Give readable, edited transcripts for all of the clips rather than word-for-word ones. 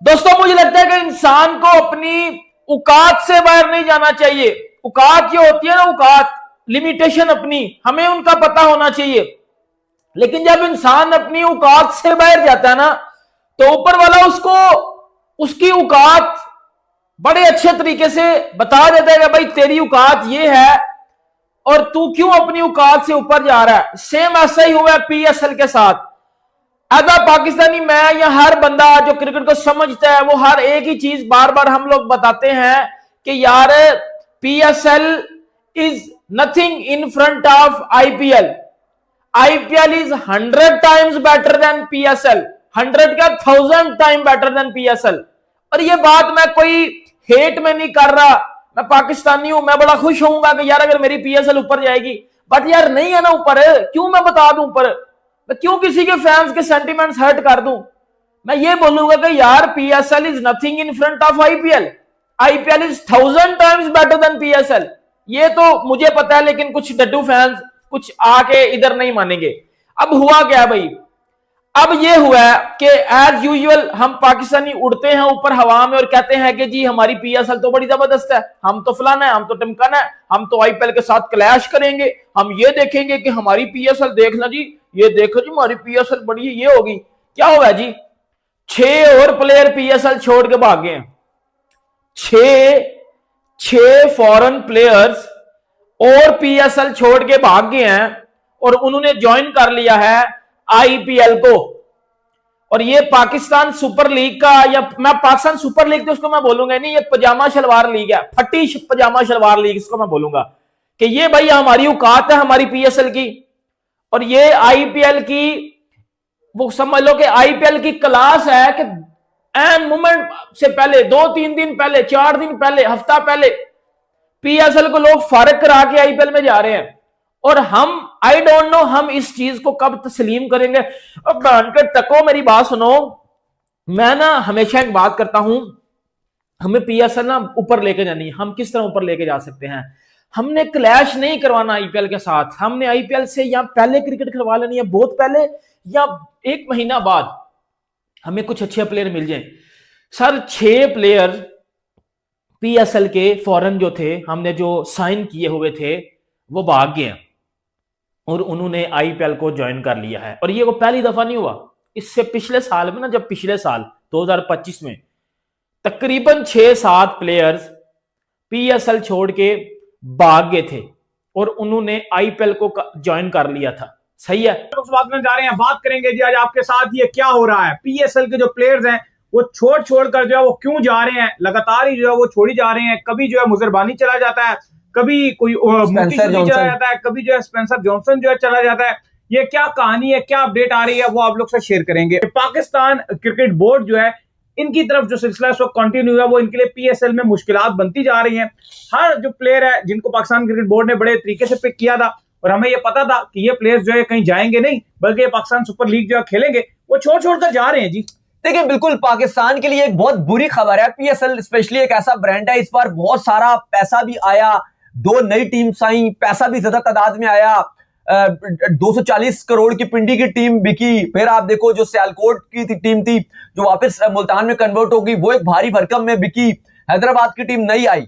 दोस्तों मुझे लगता है कि इंसान को अपनी औकात से बाहर नहीं जाना चाहिए। औकात जो होती है ना, औकात, लिमिटेशन अपनी, हमें उनका पता होना चाहिए। लेकिन जब इंसान अपनी औकात से बाहर जाता है ना, तो ऊपर वाला उसको उसकी औकात बड़े अच्छे तरीके से बता देता है कि भाई तेरी औकात ये है और तू क्यों अपनी औकात से ऊपर जा रहा है। सेम ऐसा ही हुआ है पीएसएल के साथ। एज अ पाकिस्तानी मैं या हर बंदा जो क्रिकेट को समझता है, वो हर एक ही चीज बार बार हम लोग बताते हैं कि यार PSL is nothing in front of IPL. IPL is 100 times better than PSL, 100 का 1000 टाइम बेटर देन पीएसएल। और ये बात मैं कोई हेट में नहीं कर रहा, मैं पाकिस्तानी हूं, मैं बड़ा खुश होऊंगा कि यार अगर मेरी पीएसएल ऊपर जाएगी, बट यार नहीं है ना ऊपर, क्यों मैं बता दूं ऊपर, मैं क्यों किसी के फैंस के सेंटिमेंट्स हर्ट कर दूं। मैं ये बोलूंगा कि यार PSL is nothing in front of IPL, IPL is 1000 times better than PSL. ये तो मुझे पता है, लेकिन कुछ डड्डू फैंस कुछ आके इधर नहीं मानेंगे। अब हुआ क्या भाई, अब ये हुआ है कि एज यूजुअल हम पाकिस्तानी उड़ते हैं ऊपर हवा में और कहते हैं कि जी हमारी पीएसएल तो बड़ी जबरदस्त है, हम तो फलाना है, हम तो टिमकाना है, हम तो आईपीएल के साथ क्लैश करेंगे, हम ये देखेंगे कि हमारी पीएसएल देखना जी, ये देखो जी हमारी पीएसएल बड़ी है, ये होगी। क्या हुआ जी, 6 और प्लेयर पीएसएल छोड़ के भाग गए हैं। 6 फॉरेन प्लेयर्स और पीएसएल छोड़ के भाग गए हैं और उन्होंने ज्वाइन कर लिया है आईपीएल को। और ये पाकिस्तान सुपर लीग का, या मैं पाकिस्तान सुपर लीग तो उसको मैं बोलूंगा नहीं, ये पजामा शलवार लीग है, फटी पजामा शलवार लीग इसको मैं बोलूंगा कि ये भाई हमारी औकात है हमारी पीएसएल की। और ये आईपीएल की, वो समझ लो कि आईपीएल की क्लास है कि एन मोमेंट से पहले, 2-3 दिन पहले, 4 दिन पहले, हफ्ता पहले पीएसएल को लोग फारिग करा के आईपीएल में जा रहे हैं। और हम, आई डोंट नो हम इस चीज को कब तस्लीम करेंगे। अब बहन के तको मेरी बात सुनो, मैं ना हमेशा एक बात करता हूं, हमें पीएसएल ना ऊपर लेके जानी है। हम किस तरह ऊपर लेके जा सकते हैं, हमने क्लैश नहीं करवाना आईपीएल के साथ, हमने आईपीएल से या पहले क्रिकेट करवा लेनी है, बहुत पहले, या 1 महीना बाद हमें कुछ अच्छे प्लेयर मिल जाए। सर 6 प्लेयर पीएसएल के फॉरेन जो थे, हमने जो साइन किए हुए थे, वो भाग गए और उन्होंने आईपीएल को ज्वाइन कर लिया है। और ये वो पहली दफा नहीं हुआ, इससे पिछले साल में ना, जब पिछले साल 2025 में तकरीबन 6-7 प्लेयर्स पीएसएल छोड़ के भाग गए थे और उन्होंने आईपीएल को ज्वाइन कर लिया था। सही है, उस बात में जा रहे हैं, बात करेंगे जी आज आपके साथ ये क्या हो रहा है। पीएसएल के जो प्लेयर्स हैं वो छोड़ कर जो है वो क्यों जा रहे हैं, लगातार ही जो है वो छोड़ी जा रहे हैं। कभी जो है मुजरबानी चला जाता है, कभी कोई चला जाता है, कभी जो है स्पेंसर जॉनसन जो है चला जाता है। ये क्या कहानी है, क्या अपडेट आ रही है, वो आप लोग से शेयर करेंगे। पाकिस्तान क्रिकेट बोर्ड जो है, इनकी तरफ जो सिलसिला है कंटिन्यू है, वो इनके लिए पीएसएल में मुश्किलात बनती जा रही हैं। हर जो प्लेयर है जिनको पाकिस्तान क्रिकेट बोर्ड ने बड़े तरीके से पिक किया था और हमें ये पता था कि ये प्लेयर्स जो है कहीं जाएंगे नहीं, बल्कि ये पाकिस्तान सुपर लीग जो है खेलेंगे, वो छोड़ कर जा रहे हैं जी। देखिए बिल्कुल पाकिस्तान के लिए एक बहुत बुरी खबर है। पीएसएल स्पेशली एक ऐसा ब्रांड है, इस बार बहुत सारा पैसा भी आया, 2 नई टीम आई, पैसा भी ज्यादा तादाद में आया, 240 करोड़ की पिंडी की टीम बिकी। फिर आप देखो जो सियालकोट की टीम थी जो वापस मुल्तान में कन्वर्ट हो गई, वो एक भारी भरकम में बिकी। हैदराबाद की टीम नहीं आई।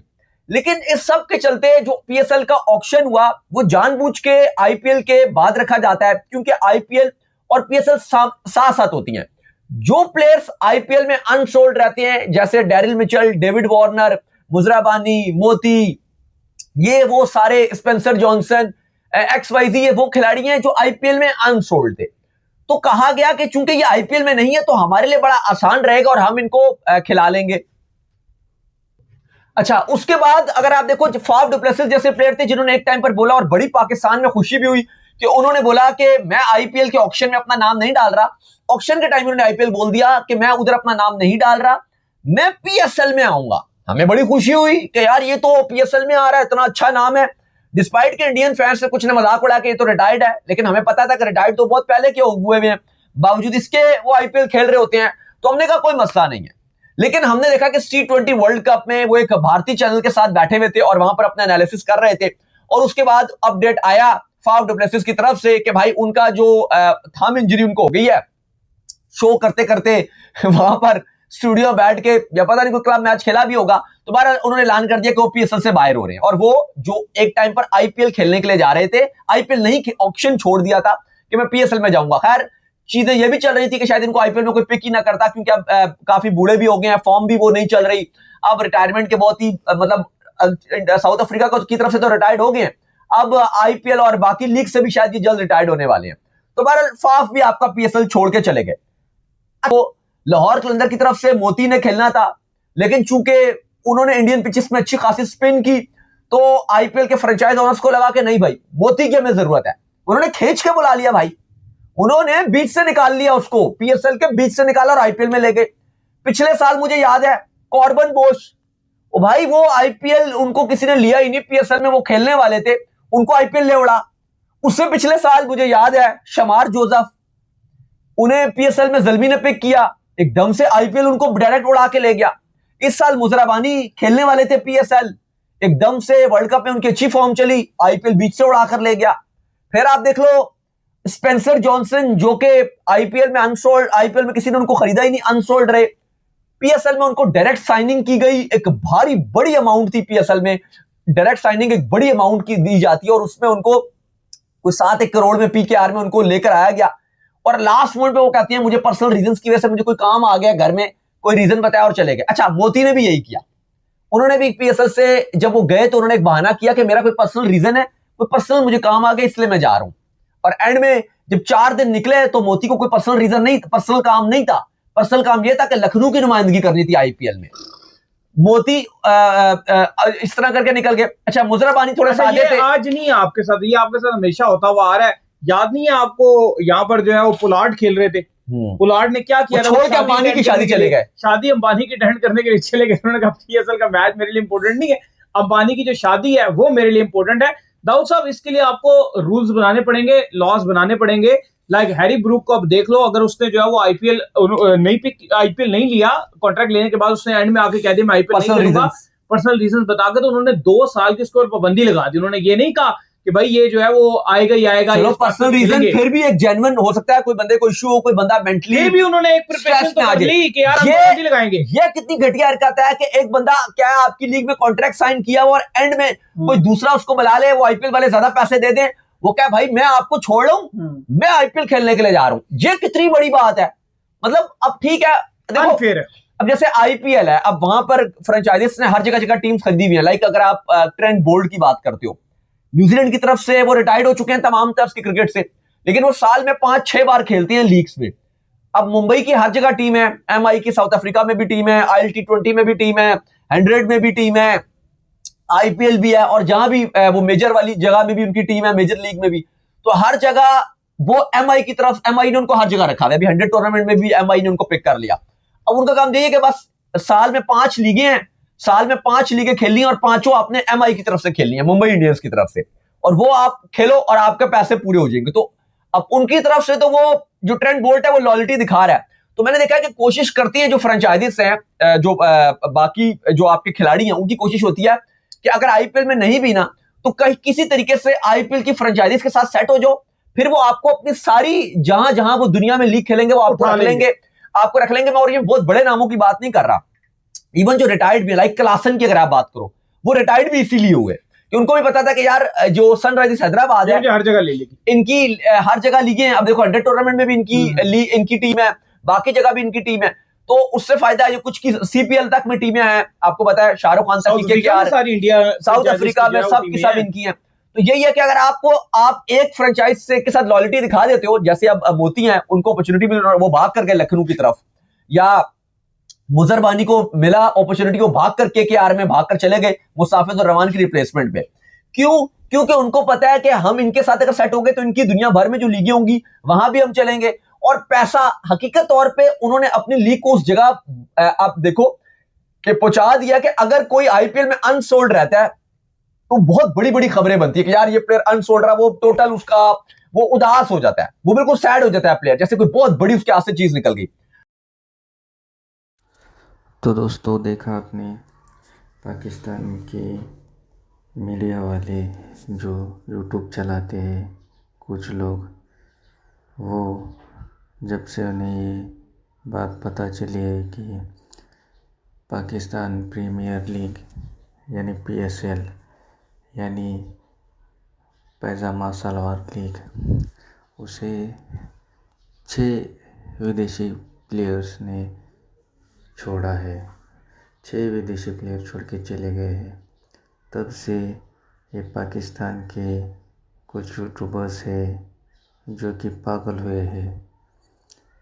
लेकिन इस सब के चलते जो पीएसएल का ऑक्शन हुआ वो जानबूझ के आईपीएल के बाद रखा जाता है, क्योंकि आईपीएल और पीएसएल साथ साथ होती हैं। जो प्लेयर्स आईपीएल में अनसोल्ड रहते हैं, जैसे Daryl Mitchell, David Warner, Muzarabani, मोती, ये वो सारे, स्पेंसर जॉनसन, XYZ, ये वो खिलाड़ी हैं जो आईपीएल में अनसोल्ड थे। तो कहा गया कि चूंकि ये आईपीएल में नहीं है तो हमारे लिए बड़ा आसान रहेगा और हम इनको खिला लेंगे। अच्छा, उसके बाद अगर आप देखो फाफ डु प्लेसिस जैसे प्लेयर थे जिन्होंने एक टाइम पर बोला, और बड़ी पाकिस्तान में खुशी भी हुई कि उन्होंने बोला कि मैं आईपीएल के ऑक्शन में अपना नाम नहीं डाल रहा। ऑक्शन के टाइम उन्होंने आईपीएल बोल दिया कि मैं उधर अपना नाम नहीं डाल रहा, मैं पीएसएल में आऊंगा। हमें बड़ी खुशी हुई कि यार ये तो पीएसएल में आ रहा है, इतना अच्छा नाम है। डिस्पाइट के इंडियन फैंस से कुछ ने मजाक उड़ा के ये तो रिटायर्ड है, लेकिन हमें पता था कि रिटायर्ड तो बहुत पहले के हुए हैं, बावजूद इसके वो आईपीएल खेल रहे होते हैं। तो हमने कहा कोई मसला नहीं है। लेकिन हमने देखा कि T20 वर्ल्ड कप में वो एक भारतीय चैनल के साथ बैठे हुए थे और वहां पर अपना एनालिसिस कर रहे थे, और उसके बाद अपडेट आया फाफ डु प्लेसिस की तरफ से कि भाई उनका जो थंब इंजरी उनको हो गई है। शो करते करते वहां पर स्टूडियो बैठ के, या पता नहीं कोई क्लब मैच खेला भी होगा, तो बार उन्होंने ऐलान कर दिया कि वो पीएसएल से बाहर हो रहे हैं। और वो जो एक टाइम पर आईपीएल खेलने के लिए जा रहे थे, आईपीएल नहीं, ऑप्शन छोड़ दिया था कि मैं पीएसएल में जाऊंगा। खैर चीजें ये भी चल रही थी कि शायद इनको आईपीएल में कोई पिक ही ना करता, क्योंकि अब काफी बूढ़े भी हो गए हैं, फॉर्म भी वो नहीं चल रही, अब रिटायरमेंट के बहुत ही मतलब साउथ अफ्रीका की तरफ से तो रिटायर्ड हो गए हैं, अब आईपीएल और बाकी लीग से भी शायद ये जल्द रिटायर्ड होने वाले हैं। तो बहरहाल फाफ भी आपका पीएसएल छोड़ के चले गए। तो लाहौर कलंदर की तरफ से मोती ने खेलना था, लेकिन चूंकि उन्होंने इंडियन पिचेस में अच्छी खासी स्पिन की, तो आईपीएल के फ्रेंचाइज ओनर्स को लगा कि नहीं भाई, मोती की हमें जरूरत है। उन्होंने खींच के बुला लिया भाई, उन्होंने बीच से निकाल लिया उसको, पीएसएल के बीच से निकाला और आईपीएल में ले गए। पिछले साल मुझे याद है कॉर्बन बोश, ओ भाई वो आईपीएल उनको किसी ने लिया ही नहीं, पीएसएल में वो खेलने वाले थे, उनको आईपीएल ले उड़ा। उससे पिछले साल मुझे याद है शमार जोसेफ, उन्हें पीएसएल में जल्मी ने पिक किया, एकदम से आईपीएल उनको डायरेक्ट उड़ा के ले गया। इस साल मुजराबानी खेलने वाले थे पीएसएल, एकदम से वर्ल्ड कप में उनकी अच्छी फॉर्म चली, आईपीएल बीच से उड़ा कर ले गया। फिर आप देख लो स्पेंसर जॉनसन, जो कि आईपीएल में अनसोल्ड, आईपीएल में किसी ने उनको खरीदा ही नहीं, अनसोल्ड रहे, पीएसएल में उनको डायरेक्ट साइनिंग की गई, एक भारी बड़ी अमाउंट थी पीएसएल में, डायरेक्ट साइनिंग एक बड़ी अमाउंट की दी जाती है, और उसमें उनको कोई 7-1 करोड़ में पीकेआर में उनको लेकर आया गया। और लास्ट मोमेंट पे वो कहती है मुझे पर्सनल रीजंस की वजह से मुझे कोई काम आ गया घर में, कोई रीजन बताया और चले गए। अच्छा, मोती ने भी यही किया, उन्होंने भी पीएसएल से जब वो गए तो उन्होंने एक बहाना किया कि मेरा कोई पर्सनल रीजन है, कोई पर्सनल मुझे काम आ गया इसलिए मैं जा रहा हूं। और एंड में जब 4 दिन निकले तो मोती को कोई पर्सनल रीजन नहीं, पर्सनल काम नहीं था, पर्सनल काम यह था कि लखनऊ की नुमाइंदगी करनी थी आईपीएल में। मोती इस तरह करके निकल गए। अच्छा, मुजराबानी थोड़े सादे थे। आज नहीं है आपके साथ, ये आपके साथ हमेशा होता हुआ आ रहा है। याद नहीं है आपको, यहाँ पर जो है वो पुलार्ड खेल रहे थे, पुलार्ड ने क्या किया था, छोड़ के अंबानी की शादी चले गए, शादी अंबानी की अटेंड करने के लिए चले गए। उन्होंने कहा पीएसएल का मैच मेरे लिए इंपॉर्टेंट नहीं है, अंबानी की जो शादी है वो मेरे लिए इंपॉर्टेंट है। दाऊद साहब, इसके लिए आपको रूल्स बनाने पड़ेंगे, लॉज बनाने पड़ेंगे। लाइक हैरी ब्रूक को अब देख लो, अगर उसने जो है वो आईपीएल नहीं लिया, कॉन्ट्रैक्ट लेने के बाद उसने एंड में आके कह दिया मैं आईपीएल नहीं खेलूंगा, पर्सनल रीजन बताकर, तो उन्होंने 2 साल की उसके ऊपर पाबंदी लगा दी। उन्होंने ये नहीं कहा कि भाई ये जो है वो आएगा ही आएगा। चलो पर्सनल रीजन फिर भी एक जेन्युइन हो सकता है, कोई बंदे को इशू हो, कोई बंदा मेंटली भी उन्होंने एक प्रिपरेशन तो कर ली कि यार हम पाबंदी लगाएंगे। ये कितनी घटिया हरकत है कि एक बंदा क्या है आपकी लीग में कॉन्ट्रैक्ट साइन किया हुआ और एंड में कोई दूसरा उसको बुला ले, वो आईपीएल वाले ज्यादा पैसे दे दें, वो क्या भाई मैं आपको छोड़ रहा हूं, मैं आईपीएल खेलने के लिए जा रहा हूं। ये कितनी बड़ी बात है। मतलब अब ठीक है, देखो फिर अब जैसे आईपीएल है, अब वहां पर फ्रेंचाइजीज ने हर जगह टीम खरीदी हुई है। लाइक अगर आप ट्रेंट बोल्ट की बात करते हो, न्यूजीलैंड की तरफ से वो रिटायर्ड हो चुके हैं तमाम तरफ की क्रिकेट से, लेकिन वो साल में 5-6 बार खेलते हैं लीग्स में। अब मुंबई की हर जगह टीम है, एमआई की साउथ अफ्रीका में भी टीम है, ILT20 में भी टीम है, 100 में भी टीम है, आईपीएल भी है, और जहां भी वो मेजर वाली जगह में भी उनकी टीम है, मेजर लीग में भी। तो हर जगह वो एमआई की तरफ, एमआई ने उनको हर जगह रखा है। अभी 100 टूर्नामेंट में भी एमआई ने उनको पिक कर लिया। अब उनका काम यही है कि बस साल में 5 लीगें हैं, साल में 5 लीगें खेलनी है और 5 आपने एमआई की तरफ से खेलनी है, मुंबई इंडियंस की तरफ से, और वो आप खेलो और आपके पैसे पूरे हो जाएंगे। तो अब उनकी तरफ से तो वो जो ट्रेंट बोल्ट है वो लॉयल्टी दिखा रहा है। तो मैंने देखा है कि कोशिश करती है जो फ्रेंचाइजीज हैं, जो बाकी जो आपके खिलाड़ी हैं, उनकी कोशिश होती है कि अगर आईपीएल में नहीं भी ना तो कहीं किसी तरीके से आईपीएल की फ्रेंचाइजीज के साथ सेट हो जाओ, फिर वो आपको अपनी सारी जहां जहां वो दुनिया में लीग खेलेंगे वो आपको रख लेंगे, आपको रख लेंगे। मैं और ये बहुत बड़े नामों की बात नहीं कर रहा, इवन जो रिटायर्ड भी, लाइक क्लासन की अगर आप बात करो, वो रिटायर्ड भी इसीलिए हुए कि उनको भी पता था कि यार जो सनराइजर्स हैदराबाद है हर जगह ले लेगी, इनकी हर जगह लीगें हैं। अब देखो 100 टूर्नामेंट में भी इनकी टीम है, बाकी जगह भी इनकी टीम है, तो उससे फायदा है जो कुछ की सीपीएल तक में टीमें हैं। आपको पता है शाहरुख खान तक की सारी इंडिया, साउथ अफ्रीका में सब की सब इनकी है। तो यही है कि अगर आप एक फ्रेंचाइज से के साथ लॉयल्टी दिखा देते हो, जैसे अब मोती हैं, उनको अपॉर्चुनिटी मिल रहा है, वो भाग कर गए लखनऊ की तरफ, या मुजरबानी को मिला अपॉर्चुनिटी, वो भाग कर केकेआर में भाग कर चले गए मुस्ताफिज और रवान की रिप्लेसमेंट में। क्यों? क्योंकि उनको पता है कि हम इनके साथ अगर सेट होंगे तो इनकी दुनिया भर में जो लीगें होंगी वहां भी हम चलेंगे, और पैसा हकीकत तौर पे उन्होंने अपनी लीग को उस जगह आप देखो कि पहुंचा दिया कि अगर कोई आईपीएल में अनसोल्ड रहता है तो बहुत बड़ी बड़ी खबरें बनती है कि यार ये प्लेयर अनसोल्ड रहा, वो टोटल उसका वो उदास हो जाता है, वो बिल्कुल सैड हो जाता है प्लेयर, जैसे कोई बहुत बड़ी उसके हाथ से चीज निकल गई। तो दोस्तों, देखा आपने पाकिस्तान के मीडिया वाले जो यूट्यूब चलाते हैं कुछ लोग, वो जब से उन्हें ये बात पता चली है कि पाकिस्तान प्रीमियर लीग यानी PSL यानी पैजामा सलवार लीग, उसे 6 विदेशी प्लेयर्स ने छोड़ा है। 6 विदेशी प्लेयर छोड़ के चले गए हैं। तब से ये पाकिस्तान के कुछ यूट्यूबर्स हैं जो कि पागल हुए हैं,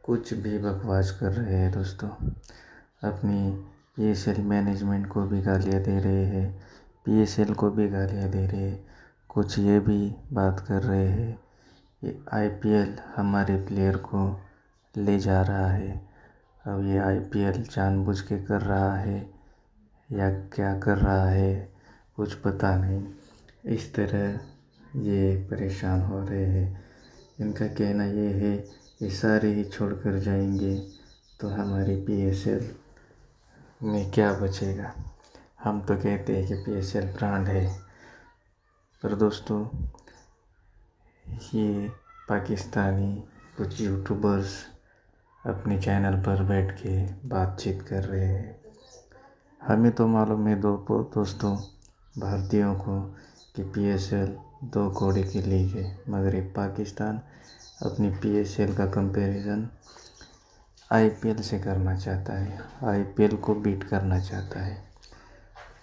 कुछ भी बकवास कर रहे हैं दोस्तों। अपनी PSL मैनेजमेंट को भी गालियाँ दे रहे हैं, PSL को भी गालियाँ दे रहे हैं। कुछ ये भी बात कर रहे हैं कि IPL हमारे प्लेयर को ले जा रहा है। अब ये IPL जानबूझ के कर रहा है या क्या कर रहा है कुछ पता नहीं। इस तरह ये परेशान हो रहे हैं। इनका कहना ये है कि सारे ही छोड़कर जाएंगे तो हमारी PSL में क्या बचेगा। हम तो कहते हैं कि PSL ब्रांड है, पर दोस्तों ये पाकिस्तानी कुछ यूट्यूबर्स अपने चैनल पर बैठ के बातचीत कर रहे हैं। हमें तो मालूम है दोस्तों भारतीयों को कि PSL 2 घोड़े की लीग है, मगर ये पाकिस्तान अपनी PSL का कंपैरिजन IPL से करना चाहता है, IPL को बीट करना चाहता है।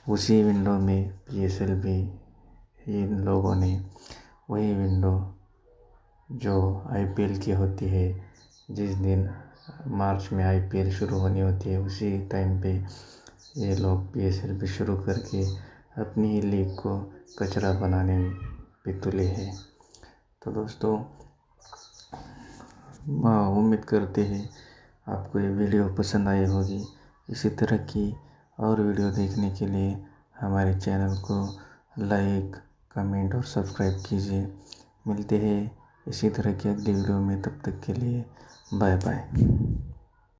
उसी विंडो में PSL भी इन लोगों ने वही विंडो जो IPL की होती है, जिस दिन मार्च में IPL शुरू होनी होती है उसी टाइम पे ये लोग PSL भी शुरू करके अपनी ही लीग को कचरा बनाने पे तुले हैं। तो दोस्तों उम्मीद करते हैं आपको ये वीडियो पसंद आई होगी। इसी तरह की और वीडियो देखने के लिए हमारे चैनल को लाइक, कमेंट और सब्सक्राइब कीजिए। मिलते हैं इसी तरह की अगली वीडियो में, तब तक के लिए बाय बाय।